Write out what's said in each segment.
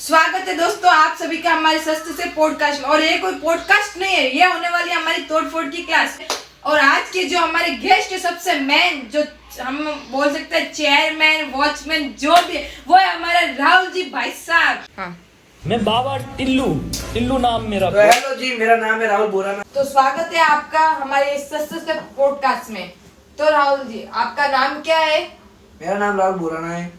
स्वागत है दोस्तों आप सभी का हमारे सस्ते से पॉडकास्ट में। और ये कोई पॉडकास्ट नहीं है, ये होने वाली है हमारी तोड़फोड़ की क्लास। और आज के जो हमारे गेस्ट है सबसे मेन, जो हम बोल सकते हैं चेयरमैन वॉचमैन जो भी है, वो है हमारे राहुल जी भाई साहब। हाँ, मैं बाबा टिल्लू नाम मेरा। तो हेलो जी, मेरा नाम है राहुल बोराना। तो स्वागत है आपका हमारे इस सस्ते से पॉडकास्ट में। तो राहुल जी, आपका नाम क्या है? मेरा नाम राहुल बोराना है।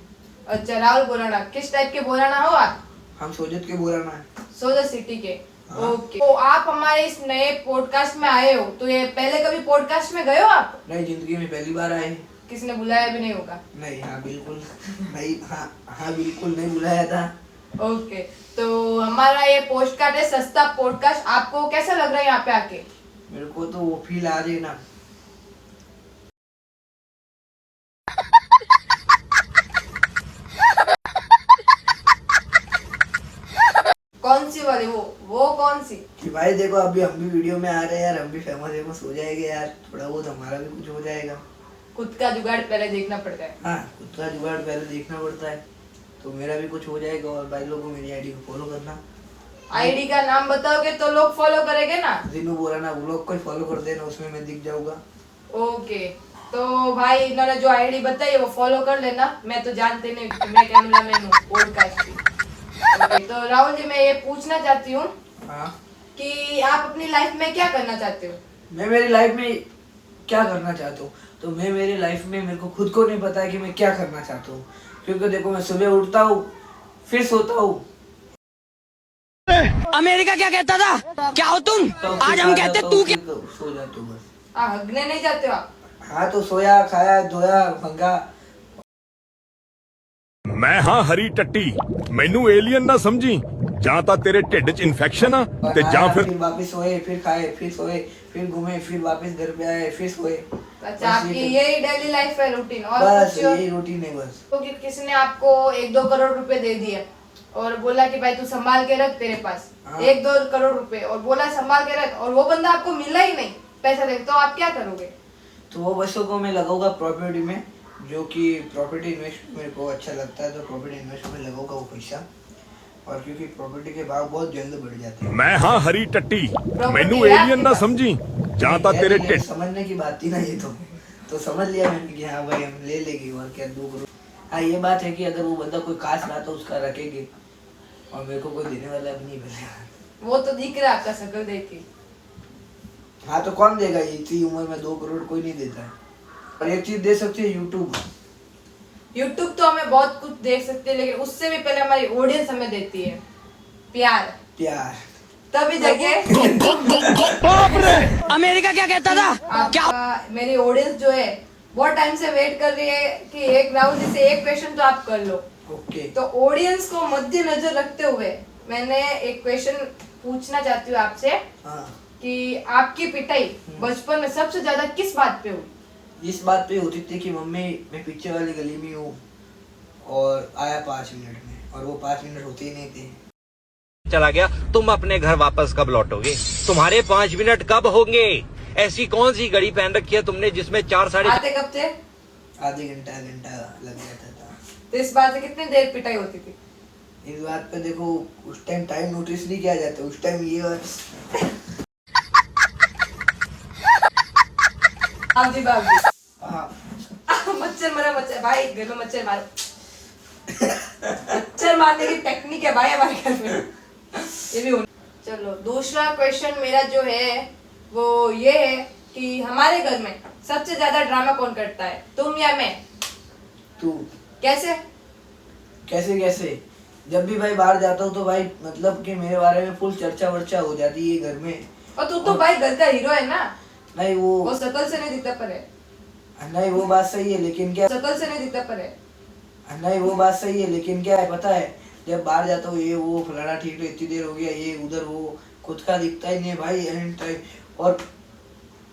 अच्छा, राहुल बोराना। किस टाइप के बोराना हो आप? हम सोजत के बोराना है। सोजत सिटी के। हाँ। ओके, तो आप हमारे इस नए पॉडकास्ट में आए हो, तो ये पहले कभी पॉडकास्ट में गए हो आप? नहीं, जिंदगी में पहली बार आए हैं। किसने बुलाया भी नहीं होगा? नहीं, हाँ बिल्कुल नहीं, हाँ बिल्कुल नहीं बुलाया था। ओके, तो हमारा ये पॉडकास्ट है सस्ता पॉडकास्ट। आपको कैसा लग रहा है यहाँ पे आके? मेरे को तो वो फील आ रही है ना। कौन सी वाली? वो कौन सी? कि भाई देखो, अभी हम भी वीडियो में आ रहे हैं यार, हम भी फेमस हो जाएंगे यार, थोड़ा बहुत हमारा भी कुछ हो जाएगा। खुद का जुगाड़ पहले देखना पड़ता है। हाँ, खुद का जुगाड़ पहले देखना पड़ता है, तो मेरा भी कुछ हो जाएगा। और भाई लोगों को मेरी आईडी को फॉलो करना। आईडी का नाम बताओगे तो लोग फॉलो करेंगे ना? जिन्नू बोराना ब्लॉग को फॉलो कर देना, उसमें मैं दिख जाऊंगा। ओके, तो भाई इन्होंने जो आईडी बताई है वो फॉलो कर लेना। मैं तो जानते नहीं कि मैं कैमरा मैन हूँ पॉडकास्ट की। ओके, तो राहुल जी, मैं ये पूछना चाहती हूँ हाँ, कि आप अपनी लाइफ में क्या करना चाहते हो? मैं मेरी लाइफ में क्या करना चाहता हूँ, तो मैं मेरी लाइफ में मेरे को खुद को नहीं पता है कि मैं क्या करना चाहता हूँ। क्योंकि देखो, मैं सुबह उठता हूँ, फिर सोता हूँ। अमेरिका क्या कहता था? क्या हो तुम? तो आज हम कहते तू क्या? सो जाता हूँ बस। हगने नहीं जाते हो आप? हाँ, तो सोया, खाया, धोया, भंगा। मैं हाँ हरी टट्टी, मैनू एलियन ना समझी। ਜਾਂ ਤਾਂ ਤੇਰੇ ਢਿੱਡ 'ਚ ਇਨਫੈਕਸ਼ਨ ਆ ਤੇ ਜਾਂ फिर ਫਿਰ वापस सोए, फिर खाए, फिर सोए, फिर घूमे, फिर वापस घर पे आए, फिर सोए। अच्छा, आपकी यही डेली लाइफ है, रूटीन? और बस कुछ और? यही रूटीन है बस। तो कि किसी ने आपको 1-2 करोड़ रुपए दे दिए और बोला कि भाई तू संभाल के रख तेरे पास, हाँ। 1-2 करोड़ रुपए, और बोला संभाल के रख, और वो बंदा आपको मिला ही नहीं पैसा दे, तो आप क्या करोगे? तो वो पैसों को मैं लगाऊंगा प्रॉपर्टी में, जो कि प्रॉपर्टी इन्वेस्ट मेरे को अच्छा लगता है, तो प्रॉपर्टी इन्वेस्ट में लगाऊंगा वो पैसा। और क्योंकि प्रॉपर्टी के भाव बहुत जल्द बढ़ जाते हैं। मैं हाँ हरी टट्टी, मैनू एलियन ना समझी। ਜਾਂ ਤਾਂ ਤੇਰੇ ये ਢਿੱਡ समझने की बात थी ना ये, तो समझ लिया मैंने कि हाँ भाई हम ले लेंगे, और क्या 2 करोड़। हाँ, ये बात है कि अगर वो बंदा कोई काश रहा तो उसका रखेंगे, और मेरे को कोई देने वाला भी नहीं मिलेगा। वो तो दिख रहा है आपका शक्ल देख के। हाँ, तो कौन देगा? इतनी उम्र में 2 करोड़ कोई नहीं देता है। और एक चीज दे सकती है, यूट्यूब तो हमें बहुत कुछ देख सकते हैं, लेकिन उससे भी पहले हमारी ऑडियंस हमें देती है प्यार, तभी जाके अमेरिका क्या कहता था? क्या? मेरी ऑडियंस जो है बहुत टाइम से वेट कर रही है कि एक राहुल जी से एक क्वेश्चन तो आप कर लो। ओके। तो ऑडियंस को मद्देनजर रखते हुए मैंने एक क्वेश्चन पूछना चाहती हूँ आपसे, हाँ, कि आपकी पिटाई बचपन में सबसे ज्यादा किस बात पे हुई? इस बात पे होती थी कि मम्मी, मैं पीछे वाली गली में हूँ और आया 5 मिनट में, और वो 5 मिनट होते ही नहीं थे। चला गया, तुम अपने घर वापस कब लौटोगे? तुम्हारे 5 मिनट कब होंगे? ऐसी कौन सी घड़ी पहन रखी है तुमने जिसमें 4 साढ़े आते कब थे? आधे घंटा लग जाता था। तो इस बात से कितनी देर पिटाई होती थी? इस बात पे देखो, उस टाइम नोटिस नहीं किया जाता, उस टाइम ये बाबी हाँ, मच्छर मरा, मच्छर भाई घर में मच्छर मारो। मच्छर मारने की टेक्निक है भाई हमारे घर में, ये भी होना। चलो, दूसरा क्वेश्चन मेरा जो है वो ये है कि हमारे घर में सबसे ज्यादा ड्रामा कौन करता है, तुम या मैं? तू। कैसे? कैसे जब भी भाई बाहर जाता हूँ तो भाई, मतलब कि मेरे बारे में फुल चर्चा वर्चा हो जाती है घर में। और तू तो भाई घर का हीरो है ना। नहीं, वो शक्ल से नहीं दिखता पर है। नहीं, वो बात सही है, लेकिन क्या, शक्ल से नहीं दिखता पर है। नहीं, वो बात सही है, लेकिन क्या है पता है, जब बाहर जाता हूँ ये वो फलाना ठीक है, इतनी देर हो गया, ये उधर वो, खुद का दिखता ही नहीं है भाई एनी टाइम। और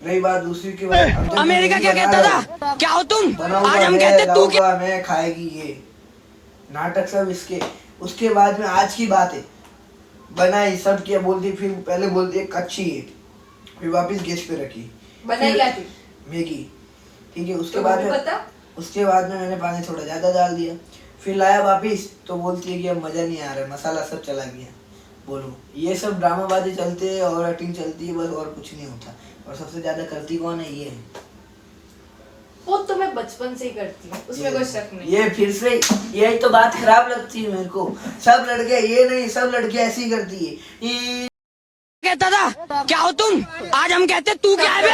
रही बात दूसरी की बात, अमेरिका क्या कहता था? क्या हो तुम? आज हम मैं, कहते तू क्या? मैं खाएगी ये नाटक सब इसके। उसके बाद में आज की बात है, बनाई सब किया, बोलती, फिर पहले बोलती है कच्ची है, फिर वापस गैस पे रखी। बनाई क्या थी? मैगी। ठीक है, उसके तो बाद वो भी में पता? उसके बाद में मैंने पानी थोड़ा ज्यादा डाल दिया, फिर लाया वापिस तो बोलती है कि अब मजा नहीं आ रहा है, मसाला सब चला गया। बोलो ये सब ड्रामाबाजी चलते है और एक्टिंग चलती है बस, और कुछ नहीं होता। और सबसे ज्यादा करती कौन है? ये है। वो तो मैं बचपन से ही करती हूँ, उसमें कोई शक नहीं। ये फिर से यही तो बात खराब लगती है मेरे को। सब लड़के ये नहीं, सब लड़के ऐसी ही करती है। कहता था क्या हो तुम, आज हम कहते तू क्या है बे?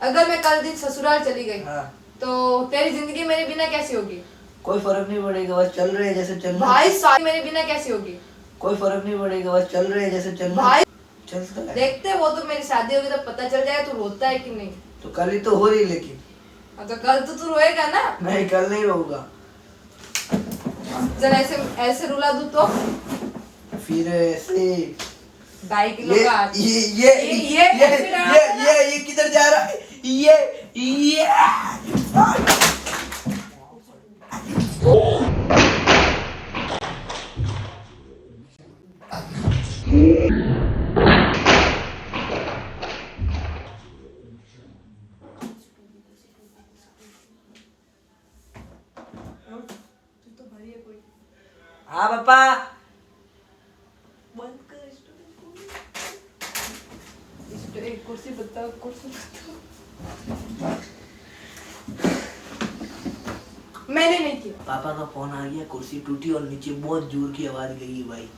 अगर मैं कल दिन ससुराल चली गई हाँ। तो तेरी जिंदगी मेरे बिना कैसी होगी? कोई फर्क नहीं पड़ेगा, बस चल रहे हैं जैसे चल रहे हैं। भाई शादी मेरे बिना कैसी होगी? कोई फर्क नहीं पड़ेगा, बस चल रहे हैं जैसे चल रहे हैं। भाई चलता है। देखते वो तो मेरी शादी होगी तो पता चल जाएगा तू रोता है कि नहीं। तो कल ही तो हो रही, लेकिन हाँ, तो कल तो तू रोएगा ना। नहीं कल नहीं रहूंगा। चल ऐसे ऐसे रुला दूं तो फिर ऐसे 2.5 किलो ये का ये किधर जा रहा है? ये हाँ पापा। एक कुर्सी बताओ, कुर्सी बताओ। मैंने नहीं किया। पापा का फोन आ गया, कुर्सी टूटी और नीचे बहुत जोर की आवाज गई है भाई।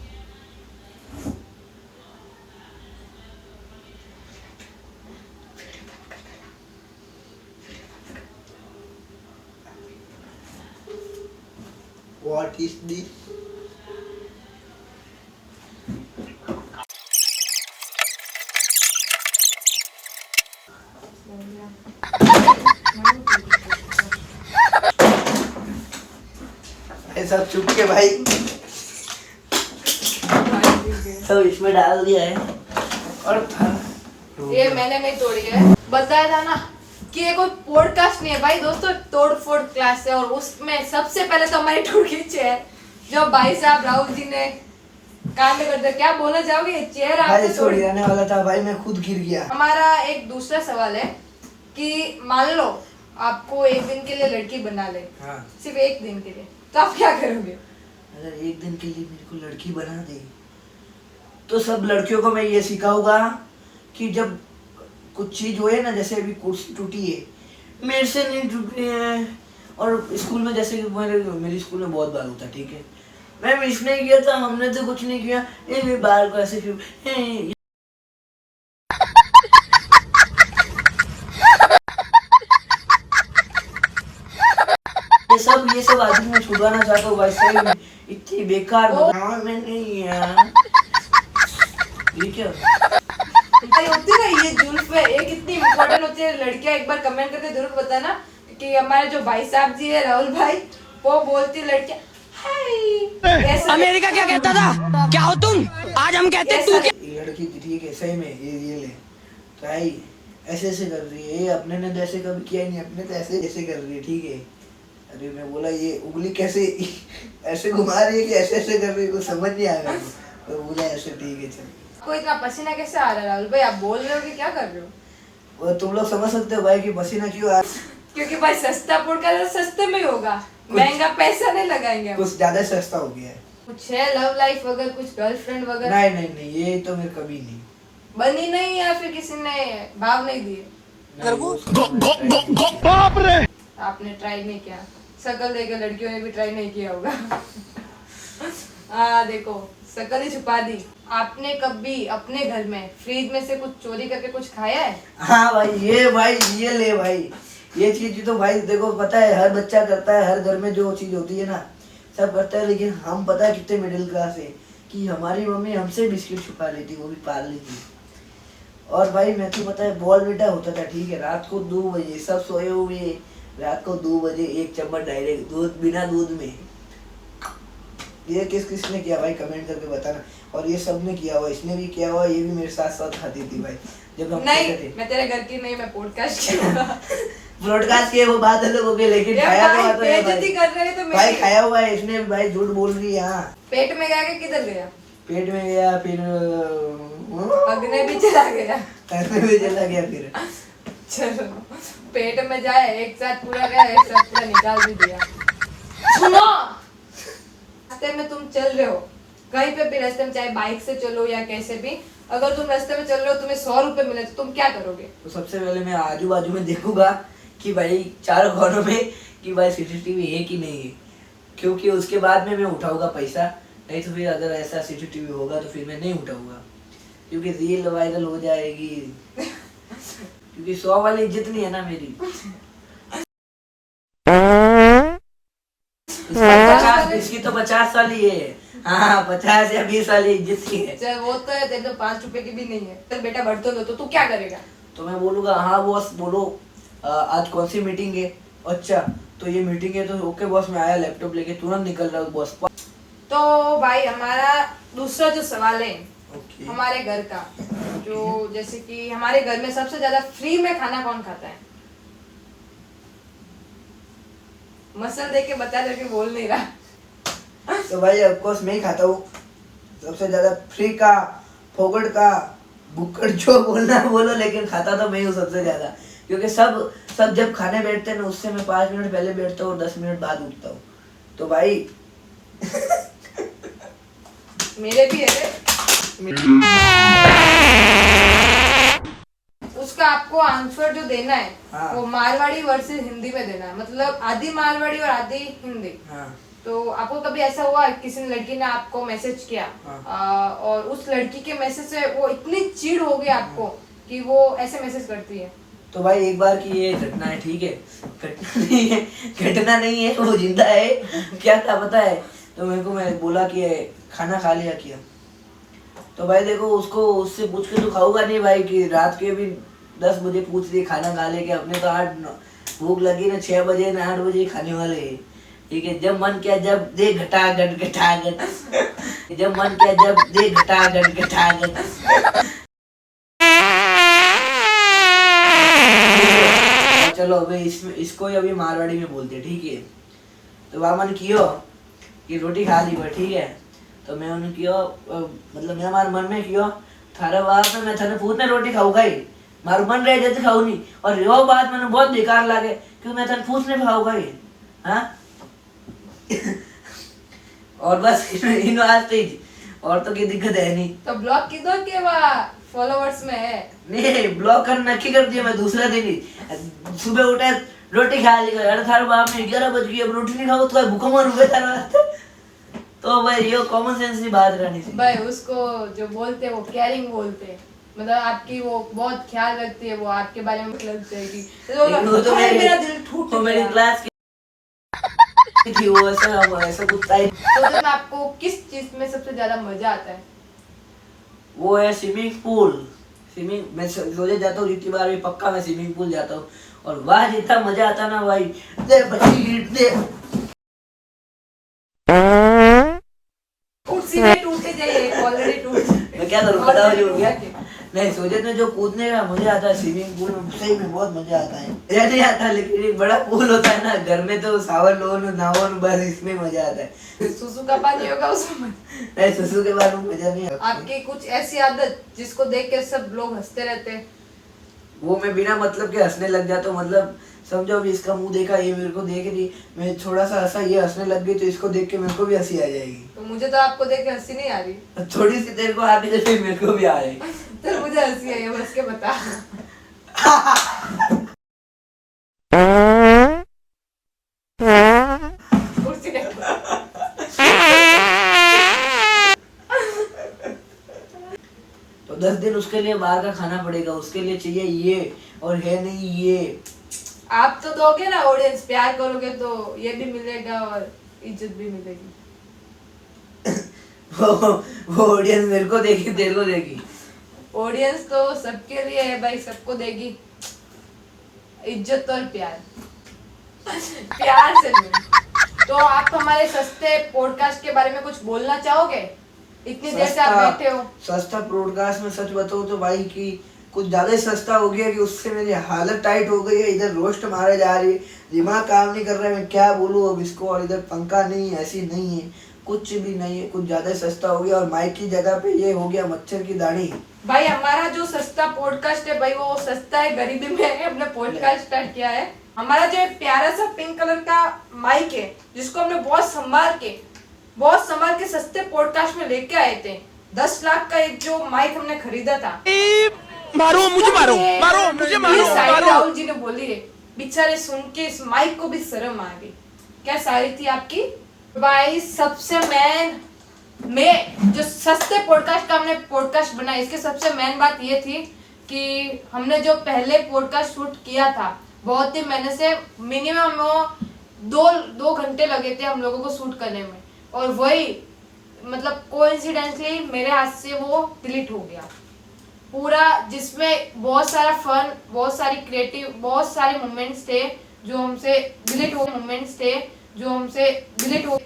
What is this? सब चुप के भाई सब इसमें डाल दिया है। और ये मैंने नहीं तोड़ी है, बताया था ना कि ये कोई पॉडकास्ट नहीं है भाई दोस्तों, तोड़ फोड़ क्लास है। और उसमें सबसे पहले तो हमारी टूट गई चेयर, जो भाई साहब राहुल जी ने काम करते। क्या बोलना चाहोगे? ये चेयर भाई आपने छोड़ तोड़ी। जाने वाला था भाई, मैं खुद गिर गया। हमारा एक दूसरा सवाल है कि मान लो आपको एक दिन के लिए लड़की बना ले, हाँ। सिर्फ एक दिन के लिए, तो आप क्या करोगे? अगर एक दिन के लिए मेरे को लड़की बना दे तो सब लड़कियों को मैं ये सिखाऊंगा कि जब कुछ चीज होए ना, जैसे अभी कुर्सी टूटी है, मेरे से नहीं टूटी है। और स्कूल में जैसे मेरे स्कूल में बहुत बार होता है, ठीक है, मैं मिस नहीं किया था, हमने तो कुछ नहीं किया, ये बाल को ऐसे क्यों? ये सब आदमी मैं छुड़वाना चाहता हूँ भाई, सही में इतनी बेकार मैं नहीं यार। ये क्या भाई होती ना ये जुल्फ है, ये कितनी इम्पोर्टेंट होती है। लड़कियां एक बार कमेंट करके जरूर बताना कि हमारे जो भाई साहब जी है राहुल भाई, वो बोलती लड़कियां हाय। अमेरिका क्या कहता था क्या हो तुम, आज हम कहते तू क्या? ये लड़की ठीक है सही में, ये ले तो आई ऐसे ऐसे कर रही है, ये अपने ने तो ऐसे कभी किया ही नहीं, अपने तो ऐसे ऐसे कर रही है, ठीक है। अरे मैं बोला ये उंगली कैसे ऐसे घुमा रही है कि ऐसे ऐसे कर रही है, कुछ समझ नहीं आ रहा तो बोला ऐसे ठीक है चल। आपको इतना पसीना कैसे आ रहा है राहुल भाई? आप बोल रहे हो कि क्या कर रहे हो? वो तुम लोग समझ सकते हो भाई कि पसीना क्यों आ, क्योंकि भाई सस्ता पॉडकास्ट सस्ते में ही होगा, महंगा पैसा नहीं लगाएंगे हम। कुछ ज्यादा सस्ता हो गया है। कुछ है लव लाइफ वगैरह, कुछ गर्लफ्रेंड वगैरह? नहीं नहीं नहीं, ये तो मेरे कभी नहीं बनी नहीं, या फिर किसी ने भाव नहीं दिए? आपने ट्राई नहीं किया, शकल देख के लड़कियों ने भी ट्राई नहीं किया होगा। देखो शकल ही छुपा दी। आपने कभी अपने घर में फ्रिज में से कुछ चोरी करके कुछ खाया है? हाँ भाई ये ले भाई, ये चीज तो भाई देखो पता है हर बच्चा करता है, हर घर में जो चीज होती है ना सब करता है। लेकिन हम पता है कितने मिडिल क्लास है कि हमारी मम्मी हमसे बिस्किट छुपा लेती, वो भी पार्ले की। और भाई मैं तो पता है बॉल बेटा होता था, ठीक है, रात को 2 बजे सब सोए हुए, रात को 2 बजे 1 चम्मच डायरेक्ट दूध, बिना दूध में। ये किसने किया भाई कमेंट करके बताना। और ये सब ने किया हुआ, इसने भी किया हुआ, ये भी मेरे साथ साथ खाती थी भाई जब हम नहीं थे। मैं तेरे घर की नहीं, मैं पॉडकास्ट करूंगा। ब्रॉडकास्ट किए वो बात है लोगों के, लेकिन खाया तो हुआ तो है बेइज्जती कर रहे हैं तो भाई खाया हुआ है इसने भाई, झूठ बोल रही है। हाँ पेट में गया कि किधर गया? पेट में गया, फिर अग्नि भी चला गया। पैर में चला गया फिर। चलो पेट में जाए एक साथ पूरा गया, एक साथ पूरा निकाल भी दिया। सुनो, रास्ते में तुम चल रहे हो, कहीं पे भी रास्ते में, चाहे बाइक से चलो या कैसे भी, अगर तुम रास्ते में चल रहे हो, तुम्हें 100 रुपए मिले तो तुम क्या करोगे? तो सबसे पहले मैं आजू बाजू में देखूंगा कि भाई चारों कोनों में कि भाई सीसीटीवी है कि नहीं है, क्योंकि उसके बाद में मैं उठाऊंगा पैसा। नहीं तो फिर अगर ऐसा सीसीटीवी होगा तो फिर मैं नहीं उठाऊंगा, क्योंकि रील वायरल हो जाएगी। क्योंकि 100 वाली इज्जत नहीं है ना मेरी। इसकी तो 50 वाली है। हाँ 50 या 20 वाली इज्जत की है। चल वो तो है, तेरे तो 5 रुपए की भी नहीं है। तेरे बेटा बढ़ते हो तो तू क्या करेगा? तो मैं बोलूंगा हाँ बॉस बोलो, आज कौन सी मीटिंग है? अच्छा तो ये मीटिंग है, तो ओके बॉस मैं आया, लैपटॉप लेके तुरंत निकल रहा हूँ बॉस। तो भाई हमारा दूसरा जो सवाल है ओके। हमारे घर का, जो जैसे कि हमारे घर में सबसे ज्यादा फ्री में खाना कौन खाता है? मसल देख के बता दे कि बोल नहीं रहा। तो भाई ऑफकोर्स मैं ही खाता हूँ सबसे ज्यादा फ्री का, फोगड़ का, बुक्कड़, जो बोलना है बोलो, लेकिन खाता तो मैं ही हूँ सबसे ज्यादा। क्योंकि सब जब खाने बैठते हैं ना, उससे मैं 5 मिनट पहले बैठता हूँ और 10 मिनट बाद उठता हूँ। तो भाई मेरे भी है। उसका आपको आंसर जो देना है हाँ। वो मारवाड़ी वर्सेस हिंदी में देना है, मतलब आधी मारवाड़ी और आधी हिंदी। हाँ। तो आपको कभी ऐसा हुआ किसी लड़की ने आपको मैसेज किया, हाँ। और उस लड़की के मैसेज से वो इतनी चिढ़ हो गई आपको कि वो ऐसे मैसेज करती है? तो भाई एक बार की ये घटना है, ठीक है, घटना नहीं है, वो जिंदा है। क्या था पता है? तो मेरे को मैं बोला कि खाना खा लिया क्या? तो भाई देखो उसको उससे पूछ के तो खाऊंगा नहीं भाई, कि रात के भी 10 बजे पूछ रही खाना खा ले के। अपने तो 8 भूख लगी ना 6 बजे ना 8 बजे खाने वाले हैं, ठीक है। जब मन किया जब दे घटा गट घटा गट, जब मन किया जब दे घटा गट घटा गट। चलो अबे इसको ही अभी मारवाड़ी में बोलते हैं, ठीक है। तो वह मन कियो कि रोटी खा ली, ठीक है। तो मैं उन्हें कियो, मतलब मैं हमारे मन में कियो थारा बात में मैं थाने पूछने रोटी खाऊ खाई, मारू मन रहे जैसे खाऊ नहीं। और यो बात मैंने बहुत बेकार लगे क्यों मैं थाने पूछने खाऊ खाई, हाँ। और बस इन वास्ते और तो की दिक्कत है नहीं। तो ब्लॉक की दो के वह फॉलोवर्स में है? नहीं ब्लॉक करना नक्की कर दिया मैं दूसरा दिन ही। सुबह उठे रोटी खा ली, अरे थारे बाप में 11 बज गई, अब रोटी नहीं खाओ तो भूखा मर गए थारा। तो भाई ये कॉमन सेंस की बात रहनी चाहिए भाई। उसको जो बोलते हैं वो केयरिंग बोलते हैं, मतलब आपकी वो बहुत ख्याल रखती है, वो आपके बारे में लगता है कि तो मेरा दिल टूट गया। मेरी क्लास की थी वो, ऐसा कुछ आई। तो उसमें आपको किस चीज में सबसे ज्यादा मजा आता है? वो है स्विमिंग पूल। स्विमिंग मैं रोजे जाता हूँ, जितनी बार भी पक्का मैं स्विमिंग पूल जाता हूँ, और वहाँ जितना मजा आता ना भाई, दे बच्ची दे टूटे जाइए, ऑलरेडी टूट। मैं क्या करूँ, बड़ा हो गया। नहीं सोचे में जो कूदने का मजा आता है स्विमिंग पूल में, सही में बहुत मजा आता है। या नहीं आता, लेकिन एक बड़ा पूल होता है ना घर में, तो सावन लोन नावन, बस इसमें मजा आता है। सुसु का पानी होगा उसमें? नहीं सुसु के बाद में मजा नहीं आता। आपकी कुछ ऐसी आदत जिसको देख के सब लोग हंसते रहते हैं? वो मैं बिना मतलब के हंसने लग जाता हूँ, मतलब समझो अभी इसका मुंह देखा, ये मेरे को देख रही, मैं थोड़ा सा हंसा, ये हंसने लग गई, तो इसको देख के मेरे को भी हंसी आ जाएगी। तो मुझे तो आपको देख के हंसी नहीं आ रही, थोड़ी सी देर को आगे जैसे मेरे को भी आ जाएगी। तो मुझे हंसी आई है, बस के बता। कुर्सी देखो। तो 10 दिन उसके लिए बाहर का खाना पड़ेगा, उसके लिए चाहिए ये, और है नहीं ये। आप तो दोगे ना, ऑडियंस प्यार करोगे तो ये भी मिलेगा और इज्जत भी मिलेगी। वो ऑडियंस मेरे को देगी, तेरे को देगी। ऑडियंस तो सबके लिए है भाई, सबको देगी इज्जत और प्यार। प्यार से नहीं। तो आप हमारे सस्ते पॉडकास्ट के बारे में कुछ बोलना चाहोगे? इतनी देर से आप बैठे हो। सस्ता पॉडकास्ट में सच बताऊं तो भाई कि कुछ ज्यादा ही सस्ता हो गया, कि उससे मेरी हालत टाइट हो गई है। इधर रोस्ट मारे जा रही है, दिमाग काम नहीं कर रहा है, मैं क्या बोलूं अब इसको। और इधर पंखा नहीं, ऐसी नहीं है, कुछ भी नहीं है, कुछ ज्यादा सस्ता हो गया। और माइक की जगह पे ये हो गया मच्छर की दाढ़ी। भाई हमारा जो सस्ता पॉडकास्ट है भाई, वो सस्ता है, गरीबी में है, हमने पॉडकास्ट स्टार्ट किया है। हमारा जो एक प्यारा सा पिंक कलर का माइक है, जिसको हमने बहुत संभाल के सस्ते पॉडकास्ट में लेके आए थे। 10 लाख का एक जो माइक हमने खरीदा था। मारो मुझे, मारो मारो मुझे, मारो मारो। राहुल जी ने बोली है, बेचारे सुन के इस माइक को भी शर्म आ गई। क्या शायरी थी आपकी भाई? सबसे मैं जो सस्ते पॉडकास्ट का हमने पॉडकास्ट बनाया, इसके सबसे मेन बात ये थी कि हमने जो पहले पॉडकास्ट शूट किया था, बहुत ही मेहनत से, मिनिमम वो 2 घंटे लगे थे हम लोगों को शूट करने में, और वही मतलब कोइंसिडेंटली मेरे हाथ से वो डिलीट हो गया पूरा, जिसमें बहुत सारा फन, बहुत सारी क्रिएटिव, बहुत सारे मोमेंट्स थे जो हमसे डिलीट हो मोमेंट्स थे जो हमसे डिलीट हो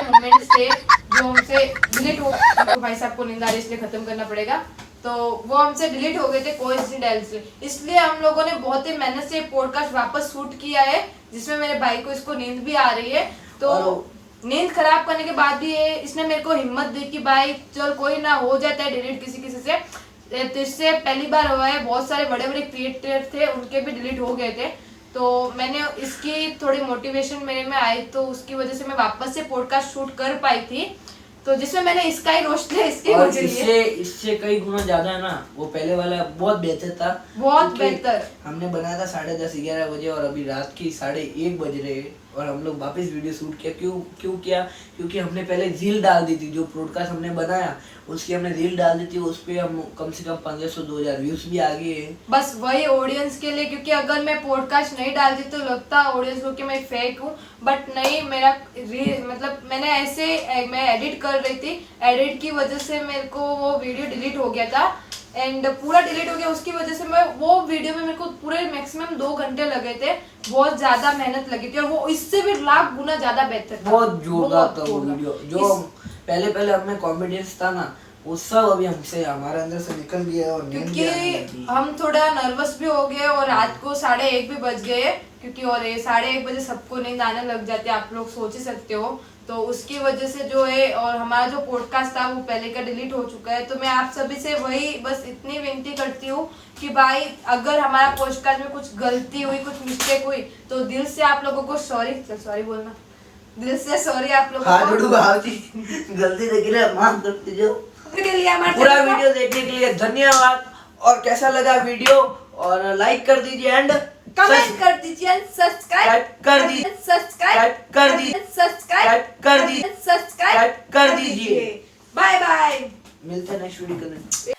मोमेंट्स थे जो हमसे डिलीट हो। तो भाई साहब को नींद आ रही है इसलिए खत्म करना पड़ेगा। तो वो हमसे डिलीट हो गए थे कोइंसिडेंटली, इसलिए हम लोगों ने बहुत ही मेहनत से पॉडकास्ट वापस शूट किया है, जिसमें मेरे भाई को इसको नींद भी आ रही है। तो नींद खराब करने के बाद भी इसने मेरे को हिम्मत दी कि भाई चल कोई ना, हो जाता है डिलीट किसी से। तो इससे पहली बार हुआ है, बहुत सारे बड़े बड़े क्रिएटर थे उनके भी डिलीट हो गए थे। तो मैंने इसकी थोड़ी मोटिवेशन मेरे में आई, तो उसकी वजह से मैं वापस से पॉडकास्ट शूट कर पाई थी, तो जिसमें मैंने इसका ही रोस्ट लिया। इसकी और वजह से इससे कई गुना ज्यादा है ना, वो पहले वाला बहुत बेहतर था, बहुत बेहतर। हमने बनाया था 10:30-11 बजे और अभी रात की 1:30 बज रहे हैं और हम लोग वापस वीडियो शूट किया। क्यों किया? क्योंकि हमने पहले रील डाल दी थी, जो पॉडकास्ट हमने बनाया उसकी हमने रील डाल दी थी, उस पे हम कम से कम 1500-2000 व्यूज भी आ गए हैं। बस वही ऑडियंस के लिए, क्योंकि अगर मैं पॉडकास्ट नहीं डालती तो लगता ऑडियंस को कि मैं फेक हूँ, बट नहीं, मेरा मतलब मैंने मैं एडिट कर रही थी, एडिट की वजह से मेरे को वो वीडियो डिलीट हो गया था, एंड पूरा डिलीट हो गया। उसकी वजह से मैं वो वीडियो में मेरे को पूरे मैक्सिमम 2 घंटे लगे थे, बहुत ज्यादा मेहनत लगी थी, और वो इससे भी लाख गुना ज्यादा बेहतर था, बहुत जोरदार था वो वीडियो। जो पहले हमें कॉन्फिडेंस था ना, वो सब अभी हमसे हमारे अंदर से निकल गया और नींद भी आने लगी। क्योंकि हम थोड़ा नर्वस भी हो गए और रात को 1:30 भी बज गए, क्योंकि और 1:30 बजे सबको नींद आने लग जाती है, आप लोग सोच ही सकते हो। तो उसकी वजह से जो है, और हमारा जो पॉडकास्ट था वो पहले का डिलीट हो चुका है। तो मैं आप सभी से वही बस इतनी विनती करती हूँ कि भाई अगर हमारा पॉडकास्ट में कुछ गलती हुई, कुछ मिस्टेक हुई, तो दिल से आप लोगों को सॉरी बोलना, दिल से सॉरी आप लोगों हाँ को। जोड़ू भाभी, गलती देखी ना, माफ करते जाओ। के लिए हमारे पूरा वीडियो देखने के लिए धन्यवाद, और कैसा लगा वीडियो और लाइक कर दीजिए एंड कमेंट कर दीजिए, सब्सक्राइब कर दीजिए, सब्सक्राइब कर दीजिए, सब्सक्राइब कर दीजिए, सब्सक्राइब कर दीजिए। Bye bye. मिलते हैं नेक्स्ट वीडियो के लिए।